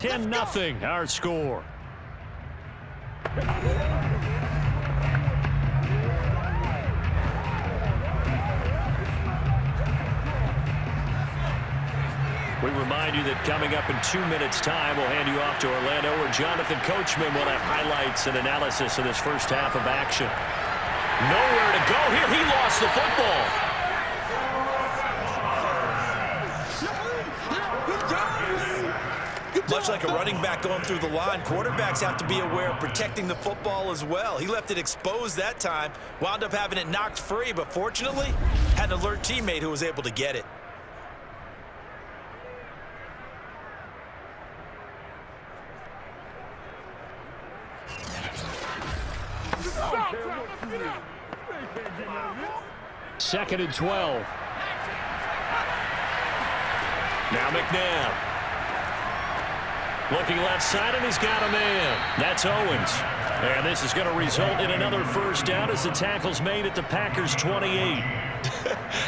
10-0 our score. We remind you that coming up in 2 minutes' time, we'll hand you off to Orlando, where Jonathan Coachman will have highlights and analysis of this first half of action. Nowhere to go here. He lost the football. Much like a running back going through the line, quarterbacks have to be aware of protecting the football as well. He left it exposed that time, wound up having it knocked free, but fortunately, had an alert teammate who was able to get it. Second and 12. Now McNabb. Looking left side, and he's got a man. That's Owens. And this is going to result in another first down as the tackle's made at the Packers' 28.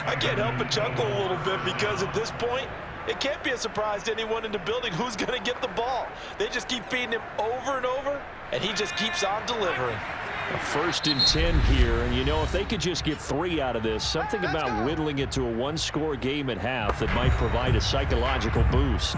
I can't help but chuckle a little bit because at this point, it can't be a surprise to anyone in the building who's going to get the ball. They just keep feeding him over and over, and he just keeps on delivering. A 1st and 10 here, and you know, if they could just get 3 out of this, something about whittling it to a one-score game at half that might provide a psychological boost.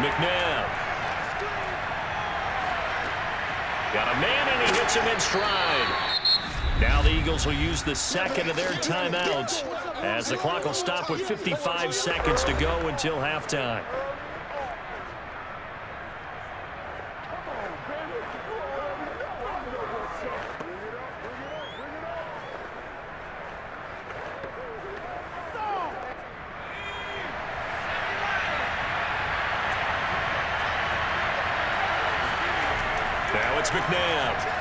McNabb. Got a man, and he hits him in stride. Now the Eagles will use the second of their timeouts as the clock will stop with 55 seconds to go until halftime. Now it's McNabb.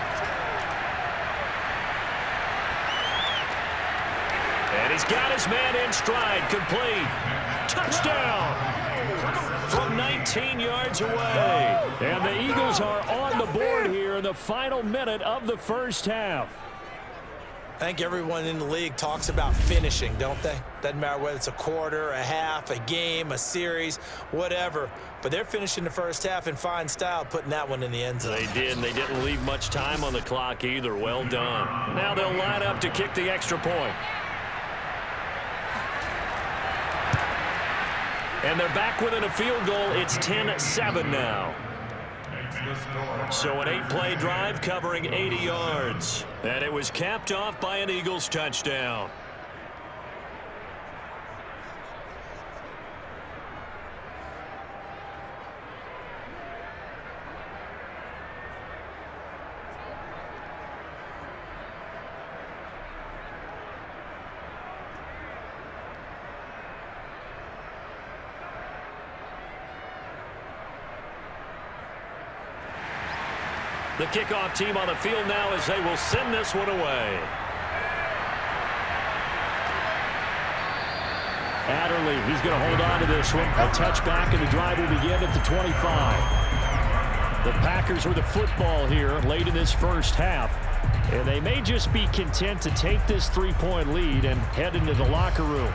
And he's got his man in stride, complete. Touchdown from 19 yards away. And the Eagles are on the board here in the final minute of the first half. I think everyone in the league talks about finishing, don't they? Doesn't matter whether it's a quarter, a half, a game, a series, whatever. But they're finishing the first half in fine style, putting that one in the end zone. They did, and they didn't leave much time on the clock either. Well done. Now they'll line up to kick the extra point. And they're back within a field goal. It's 10-7 now. So an 8-play drive covering 80 yards. And it was capped off by an Eagles touchdown. The kickoff team on the field now as they will send this one away. Adderley, he's going to hold on to this one. A touchback, and the drive will begin at the 25. The Packers with the football here late in this first half. And they may just be content to take this 3-point lead and head into the locker room.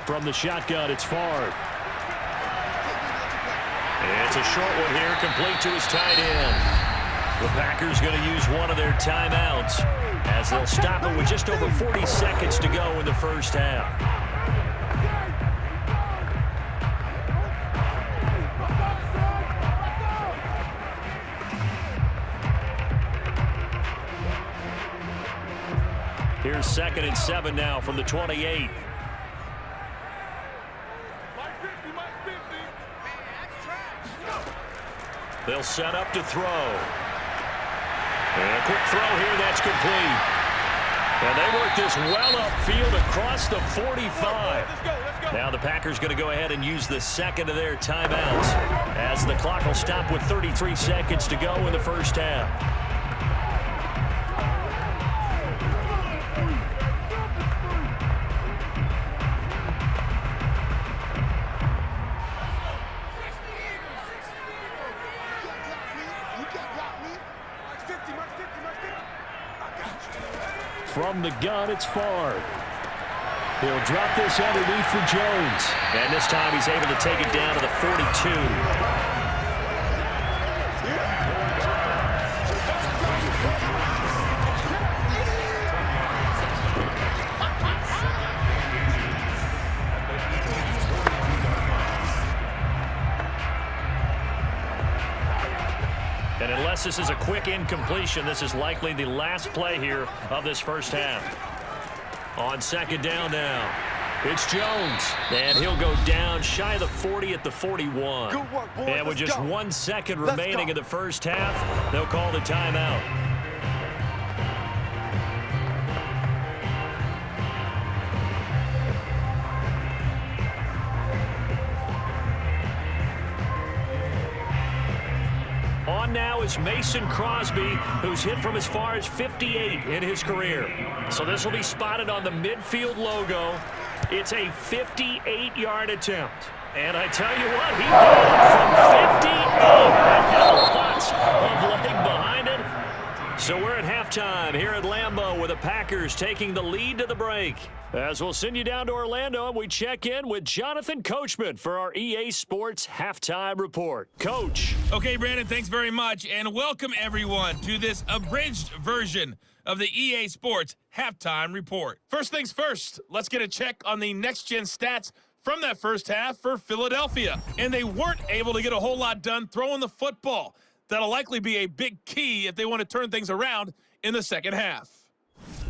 From the shotgun, it's Favre. It's a short one here, complete to his tight end. The Packers going to use one of their timeouts as they'll stop it with just over 40 seconds to go in the first half. Here's 2nd and 7 now from the 28. They'll set up to throw. quick throw here. That's complete. And they work this well upfield across the 45. Now the Packers going to go ahead and use the second of their timeouts as the clock will stop with 33 seconds to go in the first half. From the gun, it's Favre. He'll drop this underneath for Jones. And this time he's able to take it down to the 42. And unless this is a quick incompletion, this is likely the last play here of this first half. On second down now, it's Jones. And he'll go down shy of the 40 at the 41. Good work, boys. And with just 1 second remaining in the first half, they'll call the timeout. On now is Mason Crosby, who's hit from as far as 58 in his career. So this will be spotted on the midfield logo. It's a 58-yard attempt. And I tell you what, he did it from 58. That had lots of leg behind it. So we're at halftime here at Lambeau with the Packers taking the lead to the break. As we'll send you down to Orlando and we check in with Jonathan Coachman for our EA Sports Halftime Report. Coach. Okay, Brandon, thanks very much. And welcome, everyone, to this abridged version of the EA Sports Halftime Report. First things first, let's get a check on the next-gen stats from that first half for Philadelphia. And they weren't able to get a whole lot done throwing the football. That'll likely be a big key if they want to turn things around in the second half.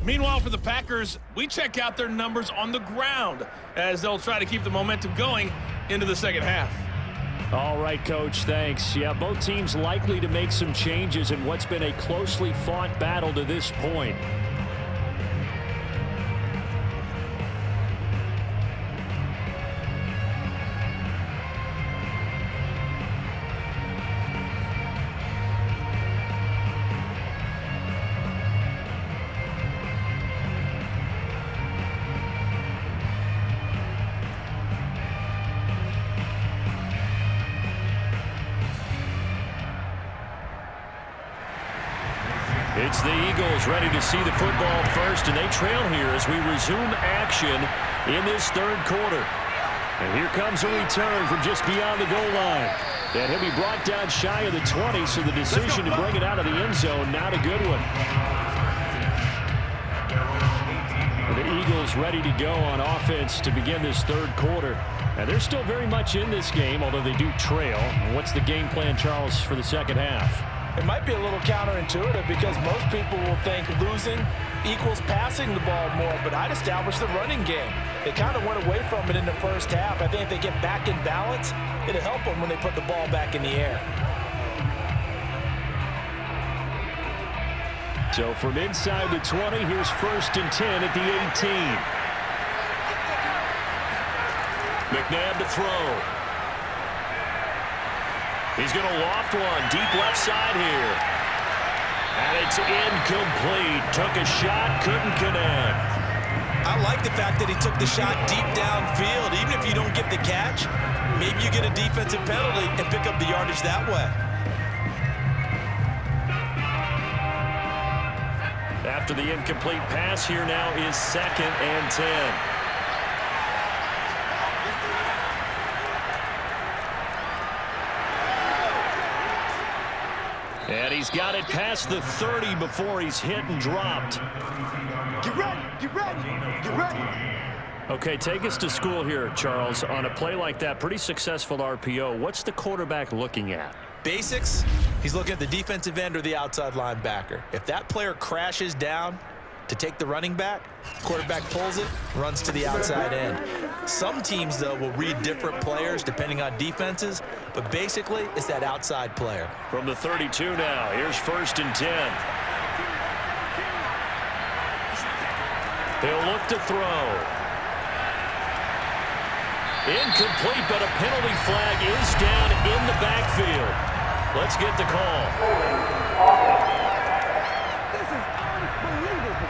Meanwhile, for the Packers, we check out their numbers on the ground as they'll try to keep the momentum going into the second half. All right, Coach, thanks. Yeah, both teams likely to make some changes in what's been a closely fought battle to this point. It's the Eagles ready to see the football first, and they trail here as we resume action in this third quarter. And here comes a return from just beyond the goal line. And he'll be brought down shy of the 20, so the decision to bring it out of the end zone, not a good one. And the Eagles ready to go on offense to begin this third quarter. And they're still very much in this game, although they do trail. What's the game plan, Charles, for the second half? It might be a little counterintuitive because most people will think losing equals passing the ball more, but I'd establish the running game. They kind of went away from it in the first half. I think if they get back in balance, it'll help them when they put the ball back in the air. So from inside the 20, here's 1st and 10 at the 18. McNabb to throw. He's going to loft one deep left side here. And it's incomplete. Took a shot, couldn't connect. I like the fact that he took the shot deep downfield. Even if you don't get the catch, maybe you get a defensive penalty and pick up the yardage that way. After the incomplete pass, here now is 2nd and 10. And he's got it past the 30 before he's hit and dropped. Get ready, get ready, get ready. Okay, take us to school here, Charles. On a play like that, pretty successful RPO. What's the quarterback looking at? Basics, he's looking at the defensive end or the outside linebacker. If that player crashes down to take the running back, quarterback pulls it, runs to the outside end. Some teams, though, will read different players depending on defenses, but basically it's that outside player. From the 32 now, here's 1st and 10. He'll look to throw. Incomplete, but a penalty flag is down in the backfield. Let's get the call. This is unbelievable.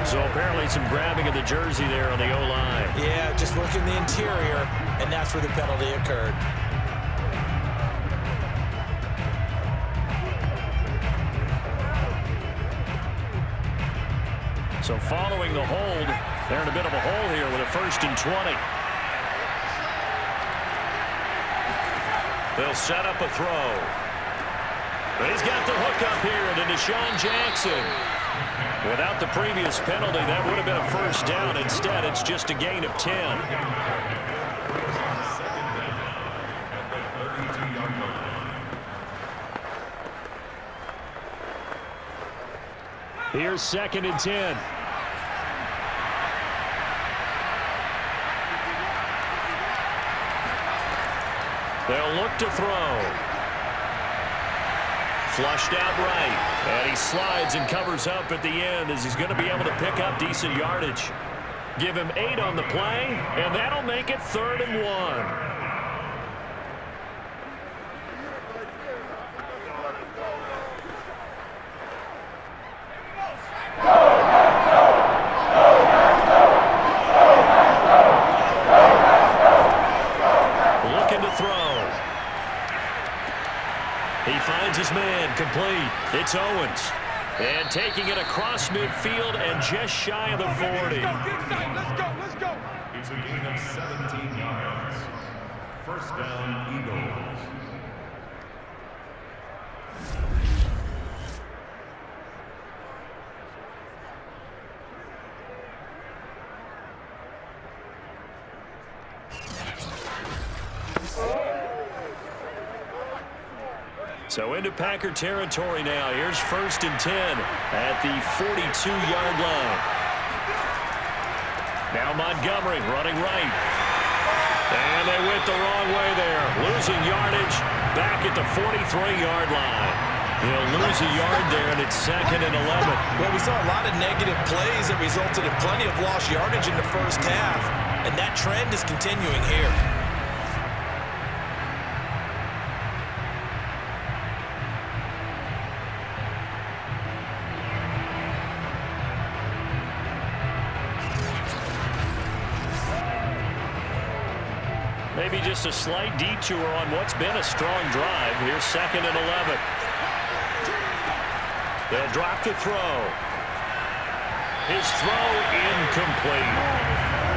So apparently some grabbing of the jersey there on the O-line. Yeah, just working the interior, and that's where the penalty occurred. So following the hold, they're in a bit of a hole here with a 1st and 20. They'll set up a throw. But he's got the hook up here to Deshaun Jackson. Without the previous penalty, that would have been a 1st down. Instead, it's just a gain of 10. Here's 2nd and 10. They'll look to throw. Flushed out right. And he slides and covers up at the end as he's going to be able to pick up decent yardage. Give him 8 on the play, and that'll make it 3rd and 1. His man complete. It's Owens. And taking it across midfield and just shy of the 40. Let's go. It's a gain of 17 yards. 1st down, Eagles. So into Packer territory now. Here's 1st and 10 at the 42-yard line. Now Montgomery running right. And they went the wrong way there. Losing yardage back at the 43-yard line. He'll lose a yard there, and it's 2nd and 11. Well, we saw a lot of negative plays that resulted in plenty of lost yardage in the 1st half, and that trend is continuing here. Maybe just a slight detour on what's been a strong drive. Here's 2nd and 11. They'll drop the throw. His throw incomplete.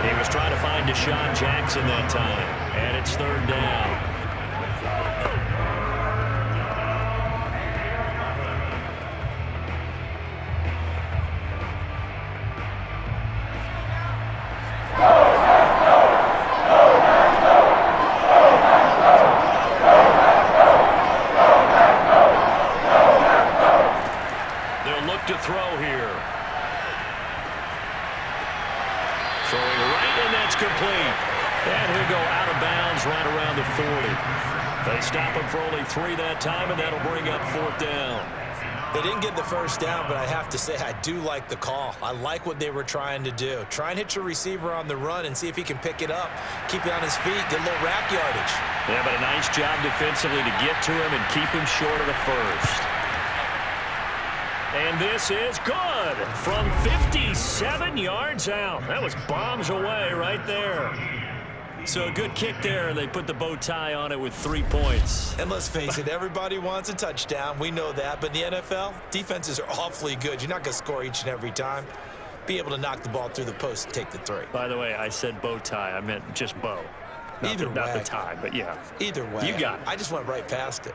He was trying to find Deshaun Jackson that time. And it's 3rd down. They stop him for only 3 that time, and that'll bring up 4th down. They didn't get the 1st down, but I have to say I do like the call. I like what they were trying to do. Try and hit your receiver on the run and see if he can pick it up. Keep it on his feet, get a little rack yardage. Yeah, but a nice job defensively to get to him and keep him short of the 1st. And this is good from 57 yards out. That was bombs away right there. So a good kick there. They put the bow tie on it with 3 points. And let's face it, everybody wants a touchdown. We know that. But in the NFL, defenses are awfully good. You're not going to score each and every time. Be able to knock the ball through the post and take the 3. By the way, I said bow tie. I meant just bow. Not the tie, but yeah. Either way. You got it. I just went right past it.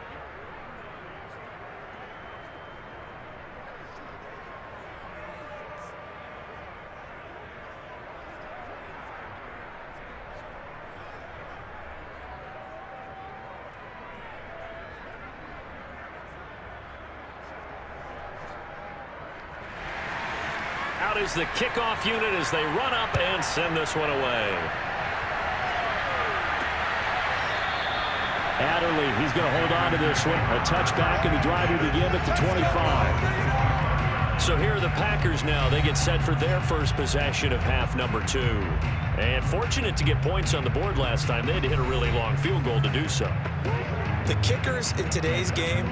Out is the kickoff unit as they run up and send this one away. Adderley, he's going to hold on to this one. A touchback, and the drive will begin at the 25. So here are the Packers now. They get set for their first possession of half number 2. And fortunate to get points on the board last time. They had to hit a really long field goal to do so. The kickers in today's game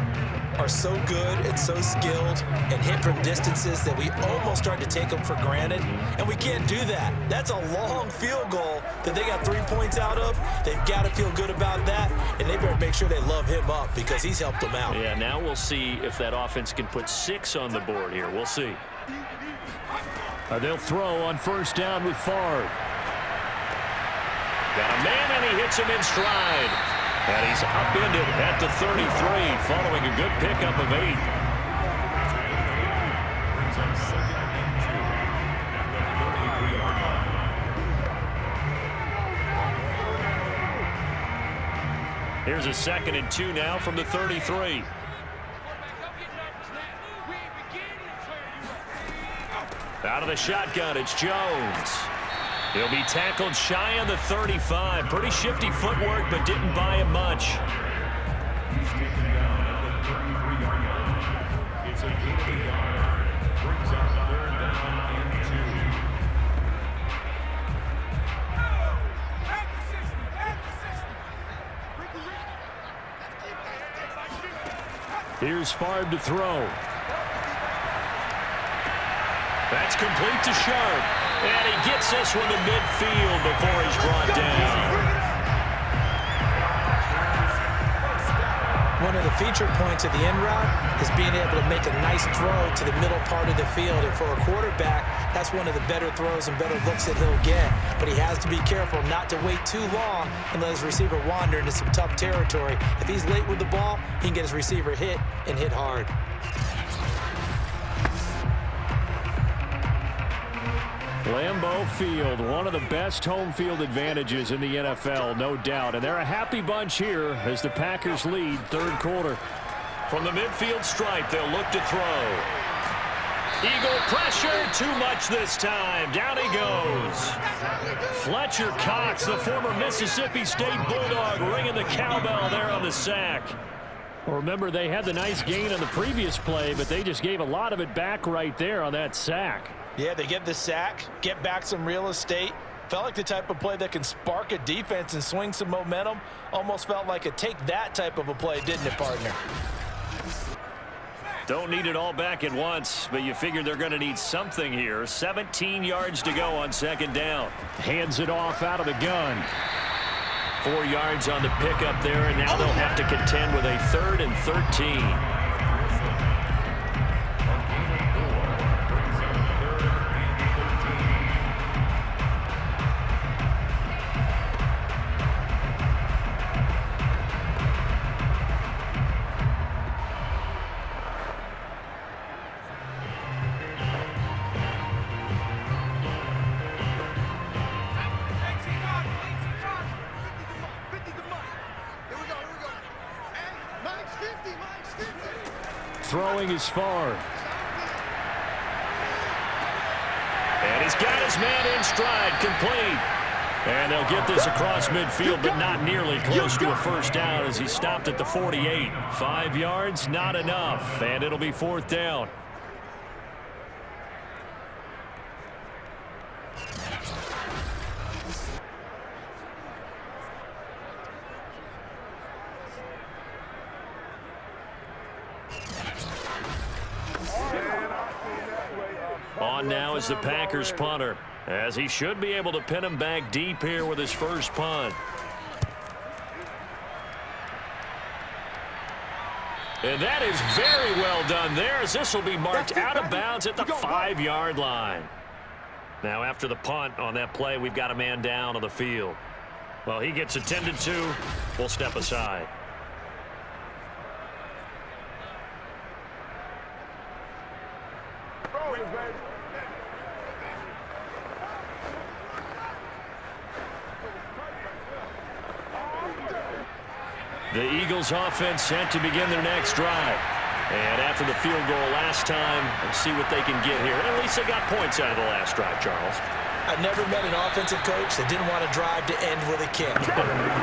are so good and so skilled and hit from distances that we almost start to take them for granted, and we can't do that. That's a long field goal that they got 3 points out of. They've got to feel good about that, and they better make sure they love him up because he's helped them out. Yeah, now we'll see if that offense can put 6 on the board here. We'll see. They'll throw on first down with Favre. Got a man, and he hits him in stride. And he's upended at the 33, following a good pickup of 8. Here's a 2nd and 2 now from the 33. Out of the shotgun, it's Jones. He'll be tackled shy of the 35. Pretty shifty footwork, but didn't buy him much. He's taken down at the 33-yard line. It's a gain of a yard. Brings up 3rd down and 2. Here's Favre to throw. That's complete to Sharpe. And he gets this one to midfield before he's brought down. One of the feature points of the end route is being able to make a nice throw to the middle part of the field. And for a quarterback, that's one of the better throws and better looks that he'll get. But he has to be careful not to wait too long and let his receiver wander into some tough territory. If he's late with the ball, he can get his receiver hit and hit hard. Lambeau Field, one of the best home field advantages in the NFL, no doubt. And they're a happy bunch here as the Packers lead 3rd quarter. From the midfield stripe, they'll look to throw. Eagle pressure, too much this time. Down he goes. Fletcher Cox, the former Mississippi State Bulldog, ringing the cowbell there on the sack. Well, remember, they had the nice gain on the previous play, but they just gave a lot of it back right there on that sack. Yeah, they get the sack, get back some real estate. Felt like the type of play that can spark a defense and swing some momentum. Almost felt like a take that type of a play, didn't it, partner? Don't need it all back at once, but you figure they're going to need something here. 17 yards to go on 2nd down. Hands it off out of the gun. 4 yards on the pickup there, and now they'll have to contend with a 3rd and 13. Throwing is Favre. And he's got his man in stride, complete. And they'll get this across midfield, but not nearly close to a first down as he stopped at the 48. 5 yards, not enough, and it'll be 4th down. On now is the Packers punter, as he should be able to pin him back deep here with his first punt. And that is very well done there, as this will be marked out of bounds at the 5-yard line. Now after the punt on that play, we've got a man down on the field. Well, he gets attended to. We'll step aside. The Eagles offense set to begin their next drive. And after the field goal last time, we'll see what they can get here. At least they got points out of the last drive, Charles. I've never met an offensive coach that didn't want to drive to end with a kick.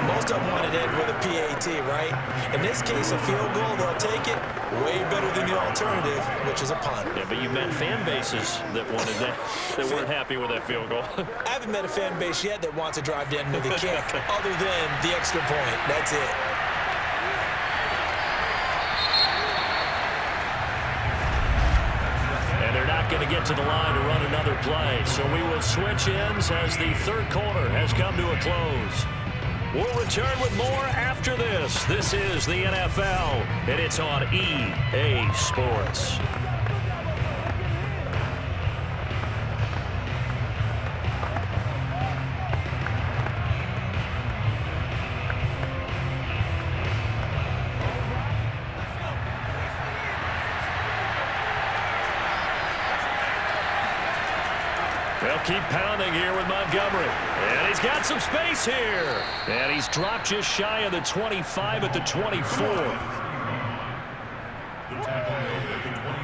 Most of them want to end with a PAT, right? In this case, a field goal, they'll take it way better than the alternative, which is a punt. Yeah, but you met fan bases that wanted that, that weren't happy with that field goal. I haven't met a fan base yet that wants to drive to end with a kick, other than the extra point. That's it. And they're not going to get to the line to run another play. So we will switch ends as the third quarter has come to a close. We'll return with more after this. This is the NFL, and it's on EA Sports. They'll keep pounding here with Montgomery. And he's got some space here. And he's dropped just shy of the 25 at the 24.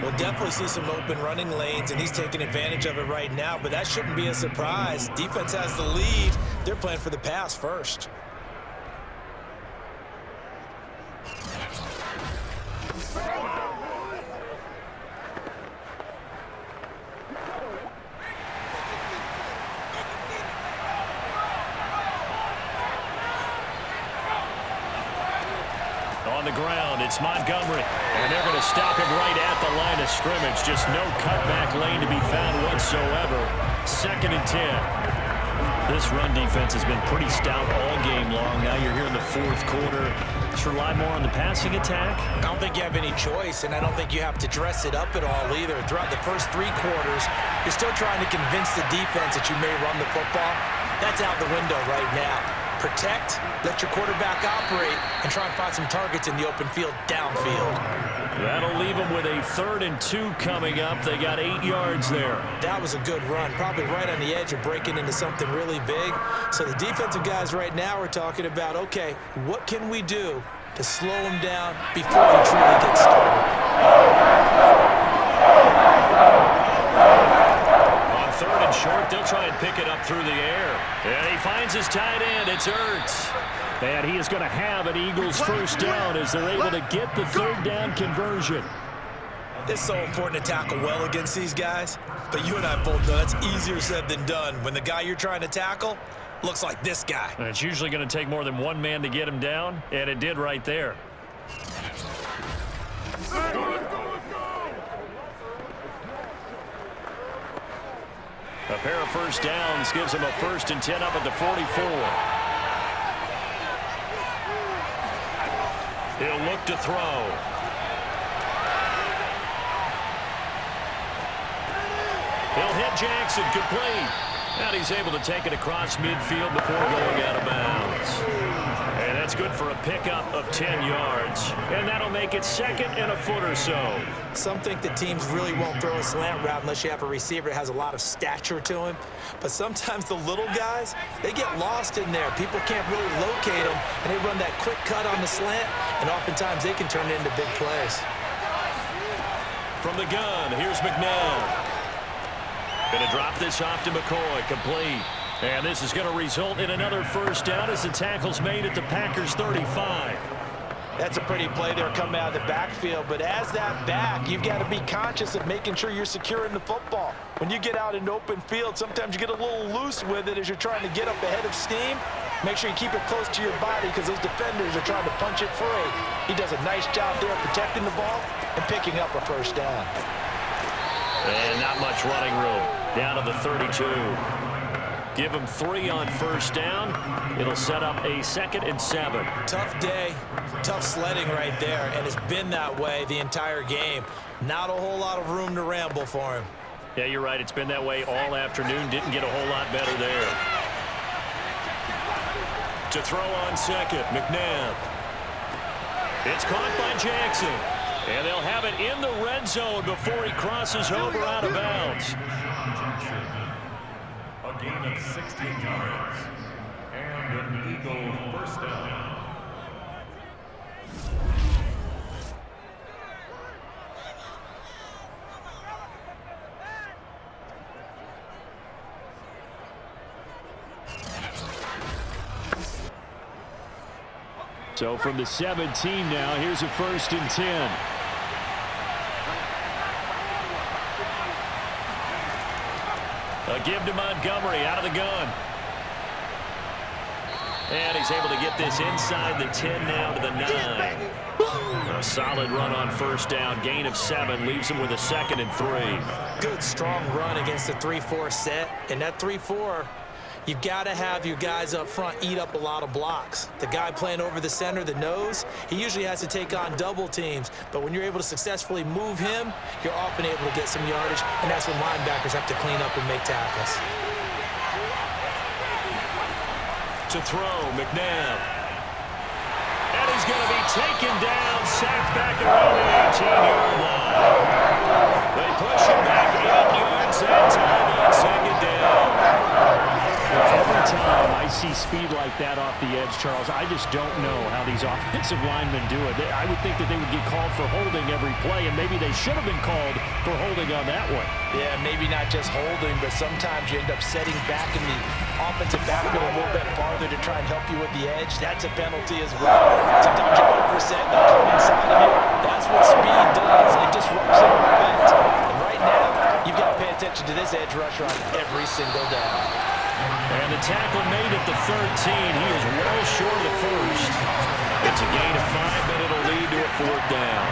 We'll definitely see some open running lanes, and he's taking advantage of it right now, but that shouldn't be a surprise. Defense has the lead. They're playing for the pass first. On the ground, it's Montgomery. And they're going to stop him right at the line of scrimmage. Just no cutback lane to be found whatsoever. 2nd and 10. This run defense has been pretty stout all game long. Now you're here in the fourth quarter. Just rely more on the passing attack. I don't think you have any choice, and I don't think you have to dress it up at all either. Throughout the first 3 quarters, you're still trying to convince the defense that you may run the football. That's out the window right now. Protect, let your quarterback operate, and try and find some targets in the open field downfield. That'll leave them with a 3rd and 2 coming up. They got 8 yards there. That was a good run, probably right on the edge of breaking into something really big. So the defensive guys right now are talking about, okay, what can we do to slow him down before he truly gets started? On 3rd and short, they'll try and pick it up through the air. And he finds his tight end. It's Ertz. And he is going to have an Eagles first down as they're able to get the 3rd down conversion. It's so important to tackle well against these guys, but you and I both know that's easier said than done. When the guy you're trying to tackle looks like this guy. And it's usually going to take more than one man to get him down, and it did right there. A pair of first downs gives him a 1st and 10 up at the 44. He'll look to throw. He'll hit Jackson, complete. And he's able to take it across midfield before going out of bounds. And that's good for a pickup of 10 yards. And that'll make it 2nd and a foot or so. Some think that teams really won't throw a slant route unless you have a receiver that has a lot of stature to him. But sometimes the little guys, they get lost in there. People can't really locate them, and they run that quick cut on the slant, and oftentimes they can turn it into big plays. From the gun, here's McNabb. Going to drop this off to McCoy, complete. And this is going to result in another first down as the tackle's made at the Packers' 35. That's a pretty play there coming out of the backfield, but as that back, you've got to be conscious of making sure you're securing the football. When you get out in open field, sometimes you get a little loose with it as you're trying to get up ahead of steam. Make sure you keep it close to your body because those defenders are trying to punch it free. He does a nice job there protecting the ball and picking up a first down. And not much running room. Down to the 32. Give him 3 on first down. It'll set up a 2nd and 7. Tough day, tough sledding right there, and it's been that way the entire game. Not a whole lot of room to ramble for him. Yeah, you're right. It's been that way all afternoon. Didn't get a whole lot better there. To throw on 2nd, McNabb. It's caught by Jackson. And they'll have it in the red zone before he crosses over out of bounds. A gain of 16 yards and an Eagle first down. So from the 17 now, here's a 1st and 10. A give to Montgomery out of the gun. And he's able to get this inside the 10 now to the 9. A solid run on 1st down. Gain of 7 leaves him with a 2nd and 3. Good, strong run against the 3-4 set. And that 3-4, you've got to have your guys up front eat up a lot of blocks. The guy playing over the center, the nose, he usually has to take on double teams. But when you're able to successfully move him, you're often able to get some yardage. And that's when linebackers have to clean up and make tackles. To throw, McNabb. And he's going to be taken down, sacked back around the 18-yard line. They push him back 8 yards that time on 2nd down. Every time I see speed like that off the edge, Charles, I just don't know how these offensive linemen do it. I would think that they would get called for holding every play, and maybe they should have been called for holding on that one. Yeah, maybe not just holding, but sometimes you end up setting back in the offensive backfield a little bit farther to try and help you with the edge. That's a penalty as well. Sometimes you overset and they come inside of you. That's what speed does. It disrupts an offense. And right now, you've got to pay attention to this edge rusher on every single down. And the tackle made at the 13. He is well short of the 1st. It's a gain of 5, but it'll lead to a 4th down.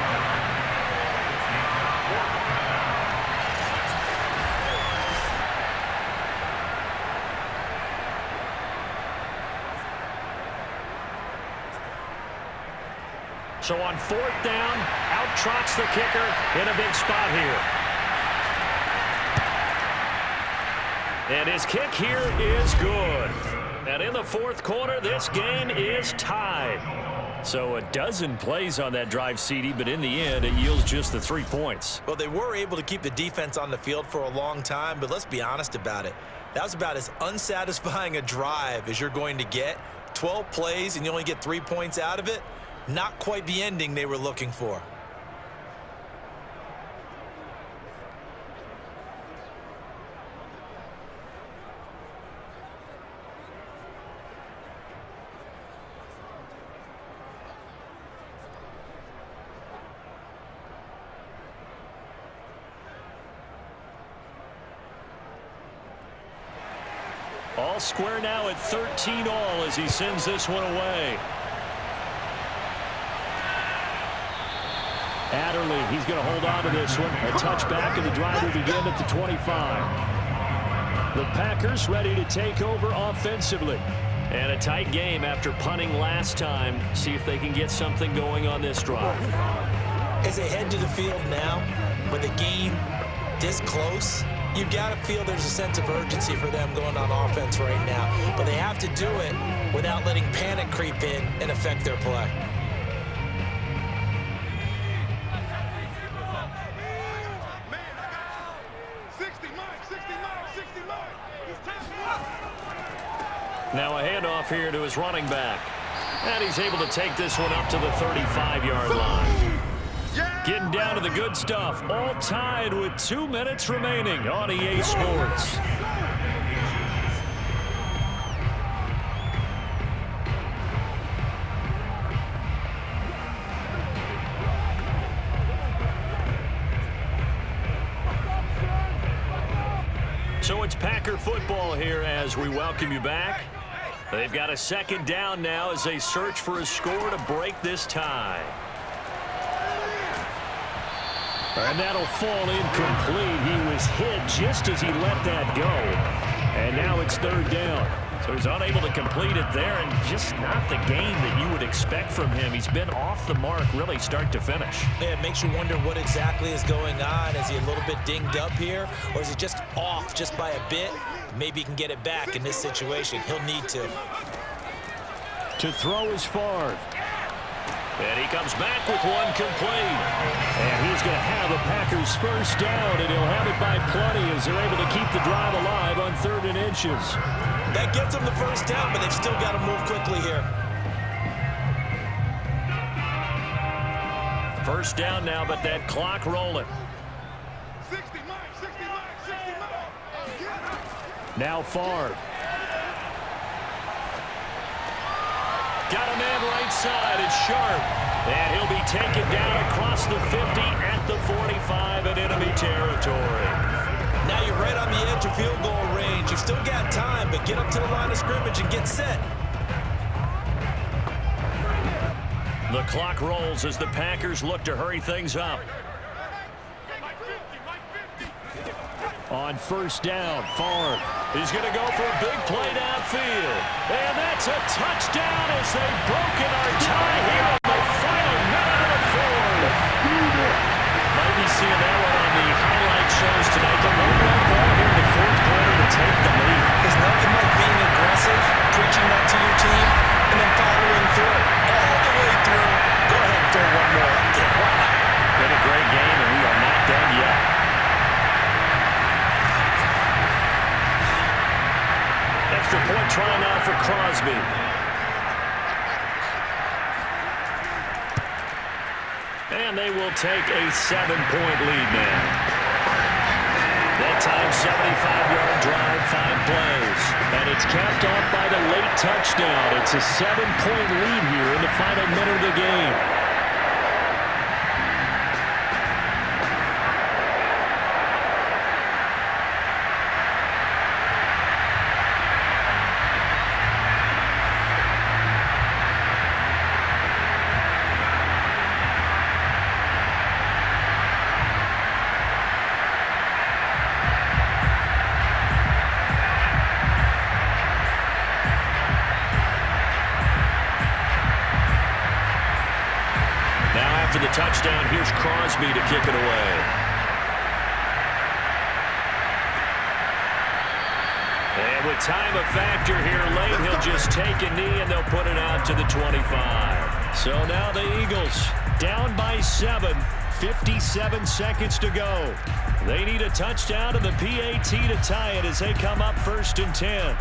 So on 4th down, out trots the kicker in a big spot here. And his kick here is good. And in the 4th quarter, this game is tied. So a dozen plays on that drive, CD, but in the end, it yields just the 3 points. Well, they were able to keep the defense on the field for a long time, but let's be honest about it. That was about as unsatisfying a drive as you're going to get. 12 plays and you only get 3 points out of it. Not quite the ending they were looking for. All square now at 13 all as he sends this one away. Adderley, he's going to hold on to this one. A touchback, and the drive will begin at the 25. The Packers ready to take over offensively. And a tight game after punting last time. See if they can get something going on this drive. As they head to the field now, with a game this close, you've got to feel there's a sense of urgency for them going on offense right now. But they have to do it without letting panic creep in and affect their play. Now a handoff here to his running back. And he's able to take this one up to the 35-yard line. Getting down to the good stuff. All tied with 2 minutes remaining on EA Sports. So it's Packer football here as we welcome you back. They've got a 2nd down now as they search for a score to break this tie. And that'll fall incomplete. He was hit just as he let that go. And now it's 3rd down. So he's unable to complete it there, and just not the game that you would expect from him. He's been off the mark really start to finish. Yeah, it makes you wonder what exactly is going on. Is he a little bit dinged up here, or is he just off just by a bit? Maybe he can get it back in this situation. He'll need to. To throw is Favre. And he comes back with one complete. And he's going to have a Packers 1st down, and he'll have it by plenty as they're able to keep the drive alive on 3rd and inches. That gets them the 1st down, but they've still got to move quickly here. 1st down now, but that clock rolling. 60 miles, 60 miles, 60 miles. Now Favre. got a man right side. It's Sharpe. And he'll be taken down across the 50 at the 45 in enemy territory. Now you're right on the edge of field goal range. You've still got time, but get up to the line of scrimmage and get set. The clock rolls as the Packers look to hurry things up. On first down, Favre. He's going to go for a big play downfield. And that's a touchdown as they've broken our tie here on the final minute of the fourth. Might be seeing that one on the highlight shows tonight. The one-run ball here in the fourth quarter to take the lead. There's nothing like being aggressive, preaching that to your team, and then following through all the way through. Go ahead and throw one more up there. Why not? Been a great game, and we are not done yet. Extra point try now for Crosby. And they will take a 7-point lead now. That time, 75-yard drive, 5 plays. And it's capped off by the late touchdown. It's a 7-point lead here in the final minute of the game. After the touchdown, here's Crosby to kick it away. And with time a factor here late, he'll just take a knee and they'll put it out to the 25. So now the Eagles down by 7, 57 seconds to go. They need a touchdown and the PAT to tie it as they come up 1st and 10.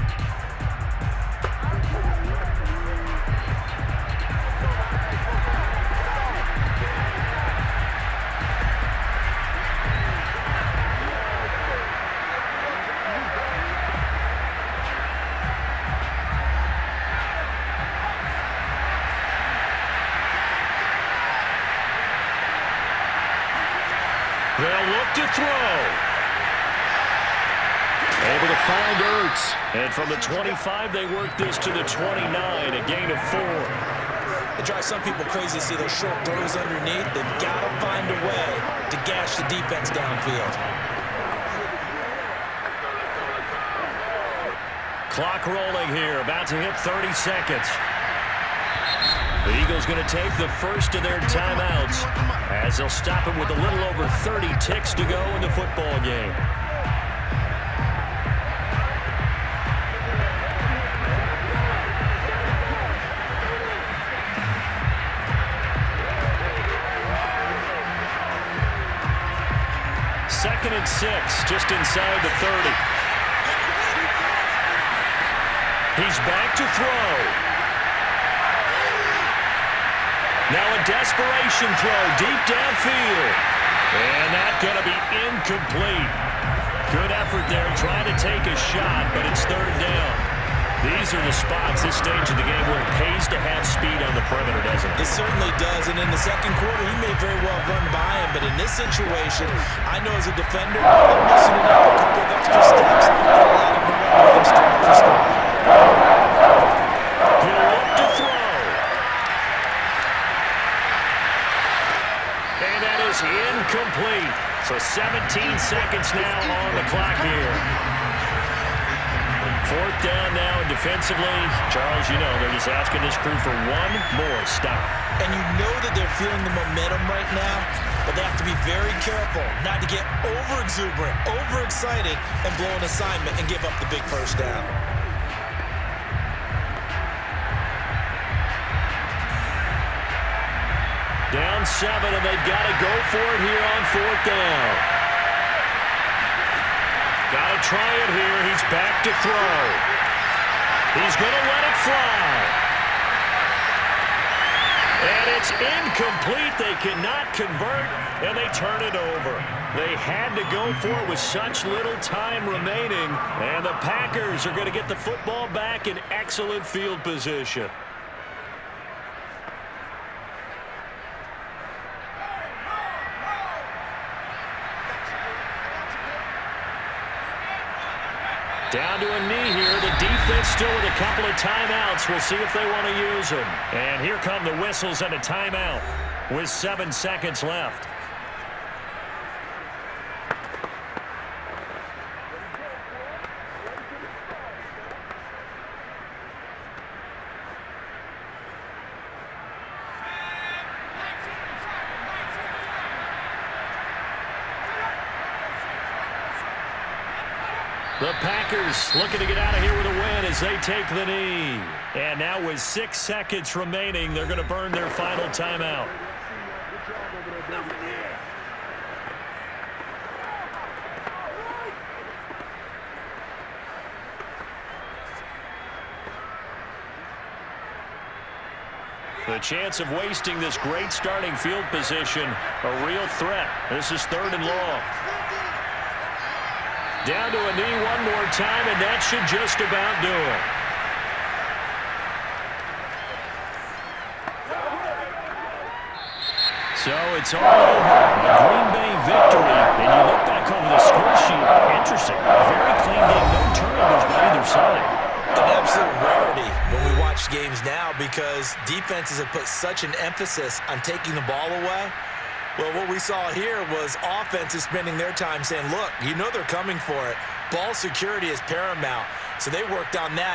They'll look to throw. Able to find Ertz. And from the 25, they work this to the 29, a gain of 4. It drives some people crazy to see those short throws underneath. They've got to find a way to gash the defense downfield. Clock rolling here, about to hit 30 seconds. The Eagles going to take the first of their timeouts as they'll stop it with a little over 30 ticks to go in the football game. Second and 6, just inside the 30. He's back to throw. Now a desperation throw deep downfield. And that's going to be incomplete. Good effort there trying to take a shot, but it's 3rd down. These are the spots, this stage of the game, where it pays to have speed on the perimeter, doesn't it? It certainly does, and in the second quarter, he may very well run by him, but in this situation, I know as a defender, I'm loosening up a couple of extra steps and allowing him to run with him stride for stride. He'll look to throw. And that is incomplete. So 17 seconds now on the clock here. 4th down now, and defensively, Charles, you know, they're just asking this crew for one more stop. And you know that they're feeling the momentum right now, but they have to be very careful not to get over-exuberant, over-excited, and blow an assignment and give up the big first down. Down 7, and they've got to go for it here on 4th down. Got to try it here. He's back to throw. He's going to let it fly. And it's incomplete. They cannot convert, and they turn it over. They had to go for it with such little time remaining, and the Packers are going to get the football back in excellent field position. Down to a knee here. The defense still with a couple of timeouts. We'll see if they want to use them. And here come the whistles and a timeout with 7 seconds left. The Packers looking to get out of here with a win as they take the knee. And now with 6 seconds remaining, they're going to burn their final timeout. The chance of wasting this great starting field position, a real threat. This is 3rd and long. Down to a knee one more time, and that should just about do it. So it's all over. A Green Bay victory. And you look back over the score sheet. Interesting. A very clean game. No turnovers by either side. An absolute rarity when we watch games now because defenses have put such an emphasis on taking the ball away. Well, what we saw here was offenses spending their time saying, look, you know they're coming for it. Ball security is paramount. So they worked on that.